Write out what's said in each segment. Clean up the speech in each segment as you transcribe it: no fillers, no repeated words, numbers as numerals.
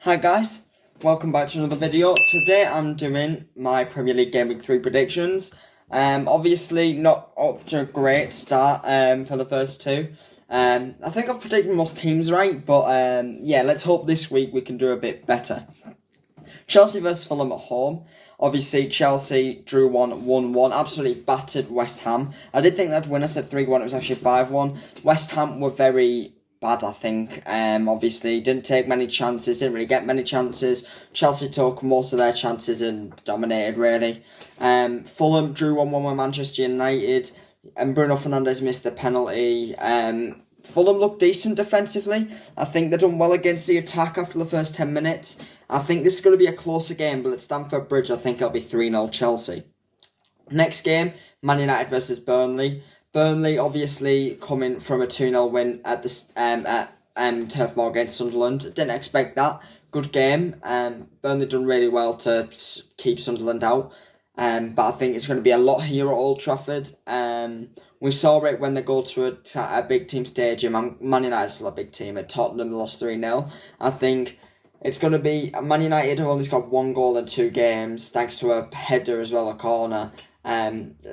Hi guys, welcome back to another video. Today I'm doing my Premier League Game Week 3 predictions. Obviously not up to a great start for the first two. I think I've predicted most teams right, but yeah, let's hope this week we can do a bit better. Chelsea versus Fulham at home. Obviously, Chelsea drew 1-1, absolutely battered West Ham. I did think they'd win. I said 3-1, it was actually 5-1. West Ham were very bad, I think. Obviously, didn't take many chances, didn't really get many chances. Chelsea took most of their chances and dominated, really. Fulham drew 1-1 with Manchester United, and Bruno Fernandes missed the penalty. Fulham looked decent defensively. I think they've done well against the attack after the first 10 minutes. I think this is going to be a closer game, but at Stamford Bridge, I think it'll be 3-0 Chelsea. Next game, Man United versus Burnley. Burnley obviously coming from a 2-0 win at the Turf Moor against Sunderland. Didn't expect that. Good game. Burnley done really well to keep Sunderland out. But I think it's going to be a lot here at Old Trafford. We saw it when they go to a big team stadium. Man United still a big team. At Tottenham lost 3-0. I think it's going to be... Man United have only got 1 goal in 2 games, thanks to a header as well, a corner.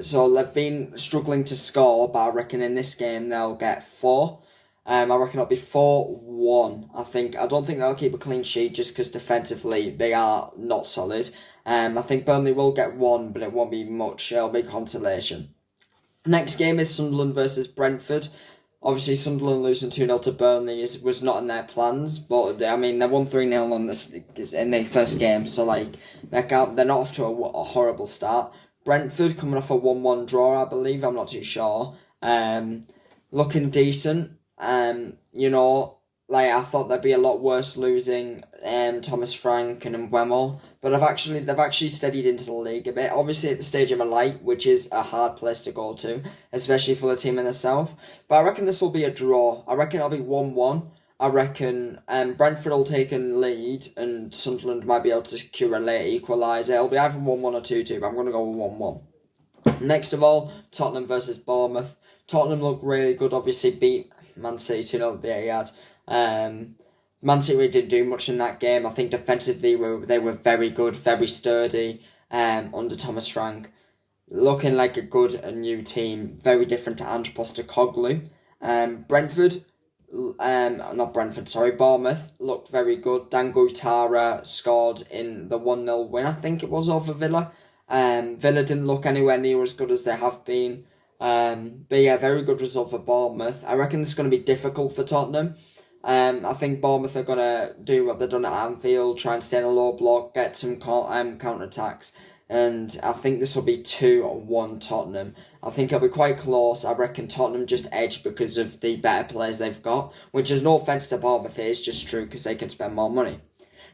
So they've been struggling to score, but I reckon in this game they'll get 4. I reckon it'll be 4-1. I don't think they'll keep a clean sheet just because defensively they are not solid. I think Burnley will get 1, but it won't be much. It'll be consolation. Next game is Sunderland versus Brentford. Obviously, Sunderland losing 2-0 to Burnley was not in their plans, but I mean they won 3-0 in their first game, so they're not off to a horrible start. Brentford coming off a 1-1 draw, I believe. I'm not too sure. Looking decent. I thought they'd be a lot worse losing Thomas Frank and Mbeumo, but they've actually steadied into the league a bit. Obviously at the Stadium of Light, which is a hard place to go to, especially for the team in the south. But I reckon this will be a draw. I reckon it'll be 1-1. I reckon Brentford will take a lead and Sunderland might be able to secure a late equaliser. It'll be either 1-1 or 2-2, but I'm going to go with 1-1. Next of all, Tottenham versus Bournemouth. Tottenham look really good, obviously beat Man City 2-0 the Etihad. Man City really didn't do much in that game. I think defensively they were very good, very sturdy under Thomas Frank. Looking like a good and new team, very different to Ange Postecoglou. Bournemouth looked very good. Dan Guitara scored in the 1-0 win, I think it was, over Villa. Villa didn't look anywhere near as good as they have been. But yeah, very good result for Bournemouth. I reckon this is going to be difficult for Tottenham. I think Bournemouth are going to do what they've done at Anfield, try and stay in a low block, get some counter-attacks. And I think this will be 2-1 Tottenham. I think it'll be quite close. I reckon Tottenham just edge because of the better players they've got, which is no offence to Bournemouth, it's just true because they can spend more money.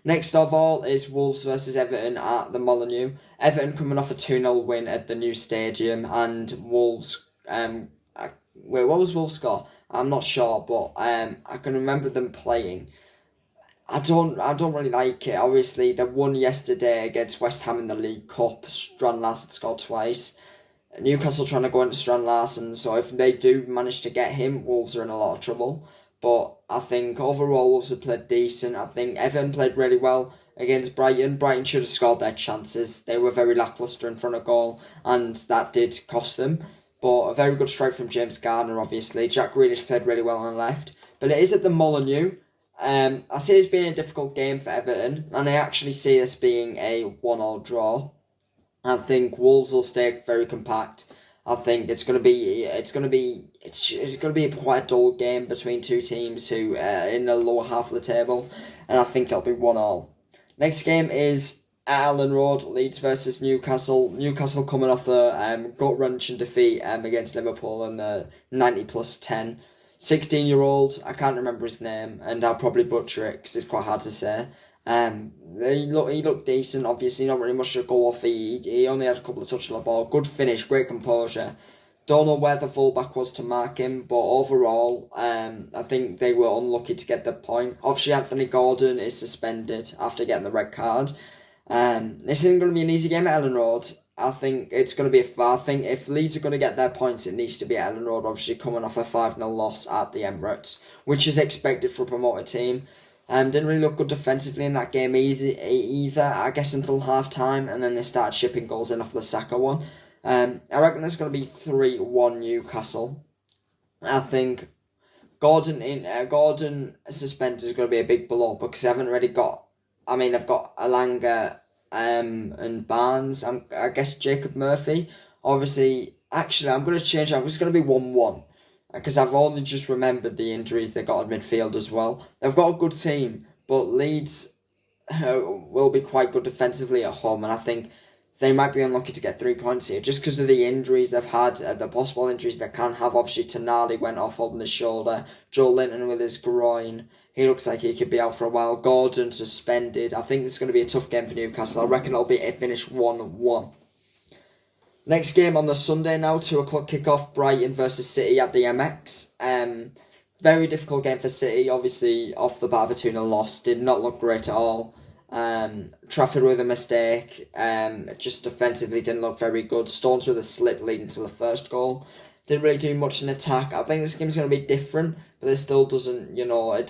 Next of all is Wolves versus Everton at the Molineux. Everton coming off a 2-0 win at the new stadium, and Wolves... what was Wolves' score? I'm not sure, but I can remember them playing. I don't really like it. Obviously, they won yesterday against West Ham in the League Cup. Strand Larsen scored twice. Newcastle trying to go into Strand Larsen, so if they do manage to get him, Wolves are in a lot of trouble. But I think overall Wolves have played decent. I think Everton played really well against Brighton. Brighton should have scored their chances. They were very lacklustre in front of goal, and that did cost them. But a very good strike from James Garner, obviously. Jack Grealish played really well on the left. But it is at the Molineux. I see this being a difficult game for Everton, and I actually see this being a 1-1 draw. I think Wolves will stay very compact. I think it's going to be quite a dull game between two teams who are in the lower half of the table, and I think it'll be 1-1. Next game is at Ellen Road, Leeds versus Newcastle. Newcastle coming off a gut-wrenching defeat against Liverpool in the 90+10. 16-year-old, I can't remember his name, and I'll probably butcher it because it's quite hard to say. He looked decent, obviously not really much to go off. He only had a couple of touches of the ball. Good finish, great composure. Don't know where the fullback was to mark him, but overall, I think they were unlucky to get the point. Obviously, Anthony Gordon is suspended after getting the red card. This isn't going to be an easy game at Ellen Road. I think it's going to be I think if Leeds are going to get their points, it needs to be at Ellen Road, obviously coming off a 5-0 loss at the Emirates, which is expected for a promoted team. Didn't really look good defensively in that game either, I guess, until half-time, and then they started shipping goals in after the Saka one. I reckon there's going to be 3-1 Newcastle. I think Gordon suspended is going to be a big blow because they haven't really got... I mean, they've got Alanga and Barnes, I guess Jacob Murphy. Obviously, actually, I'm going to change that. It's going to be 1-1 because I've only just remembered the injuries they got at midfield as well. They've got a good team, but Leeds will be quite good defensively at home, and I think they might be unlucky to get 3 points here just because of the injuries they've had, the possible injuries they can have. Obviously, Tonali went off holding his shoulder. Joel Linton with his groin. He looks like he could be out for a while. Gordon suspended. I think it's going to be a tough game for Newcastle. I reckon it'll be a finish 1-1. Next game on the Sunday now, 2 o'clock kickoff, Brighton versus City at the MX. Very difficult game for City, obviously off the bat of a 2-0 loss. Did not look great at all. Trafford with a mistake. Just defensively didn't look very good. Stones with a slip leading to the first goal. Didn't really do much in attack. I think this game's going to be different, but it still doesn't,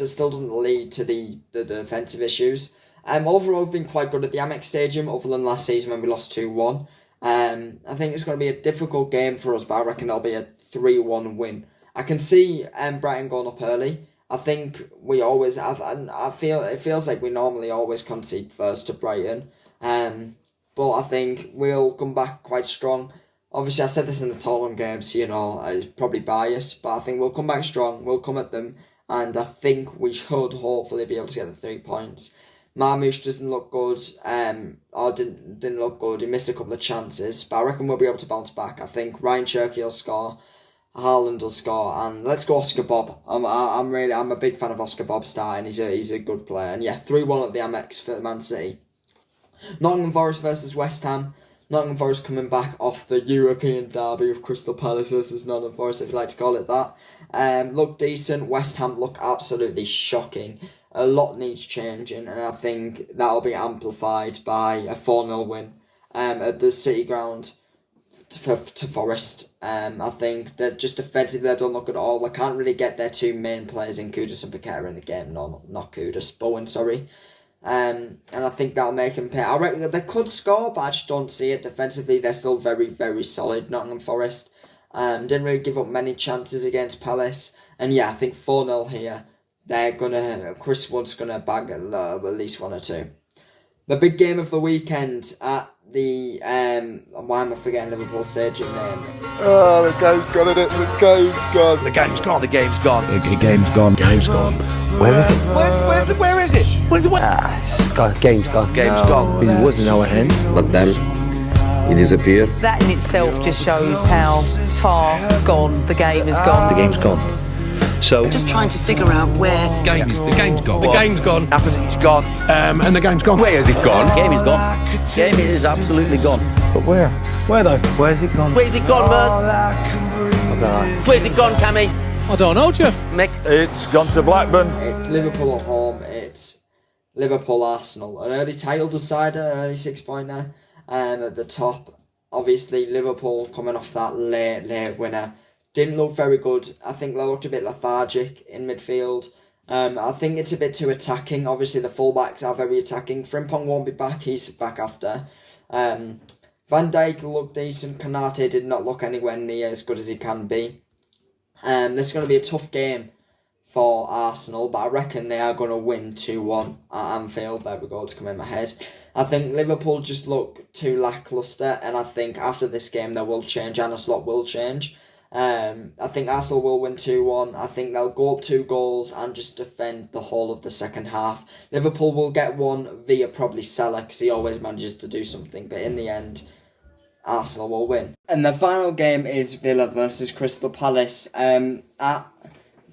still doesn't lead to the defensive issues. Overall, we've been quite good at the Amex Stadium, other than last season when we lost 2-1. I think it's going to be a difficult game for us, but I reckon it'll be a 3-1 win. I can see Brighton going up early. I think we always have, and it feels like we normally always concede first to Brighton. But I think we'll come back quite strong. Obviously, I said this in the Tottenham game, so, it's probably biased, but I think we'll come back strong, we'll come at them, and I think we should hopefully be able to get the 3 points. Marmoush doesn't look good, or didn't look good. He missed a couple of chances, but I reckon we'll be able to bounce back. I think Ryan Cherky will score, Haaland will score, and let's go Oscar Bob. I'm a big fan of Oscar Bob starting. He's a good player, and yeah, 3-1 at the Amex for Man City. Nottingham Forest versus West Ham. Nottingham Forest coming back off the European derby of Crystal Palace versus Nottingham Forest, if you like to call it that. Look decent. West Ham look absolutely shocking. A lot needs changing, and I think that'll be amplified by a 4-0 win at the City ground to Forest. I think that just defensively they don't look at all. They can't really get their 2 main players in Kudus and Paqueta in the game. No, not Kudus, Bowen, sorry. And I think that'll make them pay. I reckon they could score, but I just don't see it. Defensively, they're still very, very solid, Nottingham Forest. Didn't really give up many chances against Palace. And yeah, I think 4-0 here. Chris Wood's gonna bag at least 1 or 2. The big game of the weekend at the why am I forgetting Liverpool Stadium name? Oh, the game's gone, isn't it? The game's gone. The game's gone. The game's gone. The game's gone. Game's gone. Where is it? Where is it? Where's the what? It's gone. Game's gone. Game's gone. It was in our hands, but then it disappeared. That in itself just shows how far gone the game has gone. The game's gone. So just trying to figure out where The game's gone. The game's gone. It's gone. And the game's gone. Where has it gone? The game is gone. Game is absolutely gone. But where? Where though? Where's it gone? Where's it gone, Merce? I don't know. Where's it gone, Cammy? I don't know, Jeff. Mick? It's gone to Blackburn. It's Liverpool at home. It's Liverpool Arsenal. An early title decider, an early 6-pointer. At the top, obviously Liverpool coming off that late winner. Didn't look very good. I think they looked a bit lethargic in midfield. I think it's a bit too attacking. Obviously, the fullbacks are very attacking. Frimpong won't be back. He's back after. Van Dijk looked decent. Konate did not look anywhere near as good as he can be. This is going to be a tough game for Arsenal, but I reckon they are going to win 2-1 at Anfield. There we go, it's coming in my head. I think Liverpool just look too lacklustre, and I think after this game they will change. Anna Slot will change. I think Arsenal will win 2-1. I think they'll go up 2 goals and just defend the whole of the second half. Liverpool will get one via probably Salah because he always manages to do something. But in the end, Arsenal will win. And the final game is Villa versus Crystal Palace at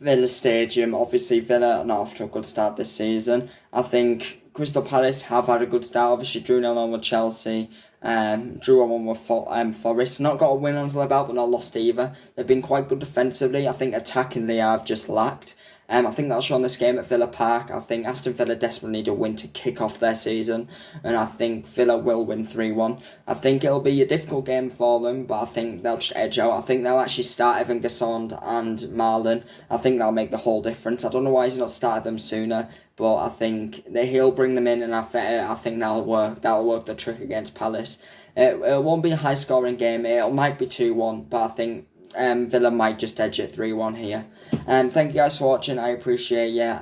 Villa Stadium. Obviously, Villa are not off to a good start this season. I think Crystal Palace have had a good start. Obviously, drew 0-0 with Chelsea. Drew 1 with Forest. Not got a win under their belt, but not lost either. They've been quite good defensively. I think attackingly I've just lacked. I think that'll show on this game at Villa Park. I think Aston Villa desperately need a win to kick off their season, and I think Villa will win 3-1. I think it'll be a difficult game for them, but I think they'll just edge out. I think they'll actually start Evan Gassond and Marlon. I think that'll make the whole difference. I don't know why he's not started them sooner, but I think that he'll bring them in, and I think that'll work. That'll work the trick against Palace. It won't be a high-scoring game. It might be 2-1, but I think Villa might just edge it 3-1 here. Thank you guys for watching. I appreciate you.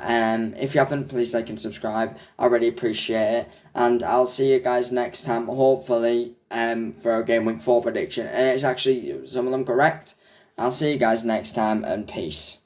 If you haven't, please like and subscribe. I really appreciate it. And I'll see you guys next time, hopefully, for a Game Week 4 prediction. And it's actually some of them correct. I'll see you guys next time, and peace.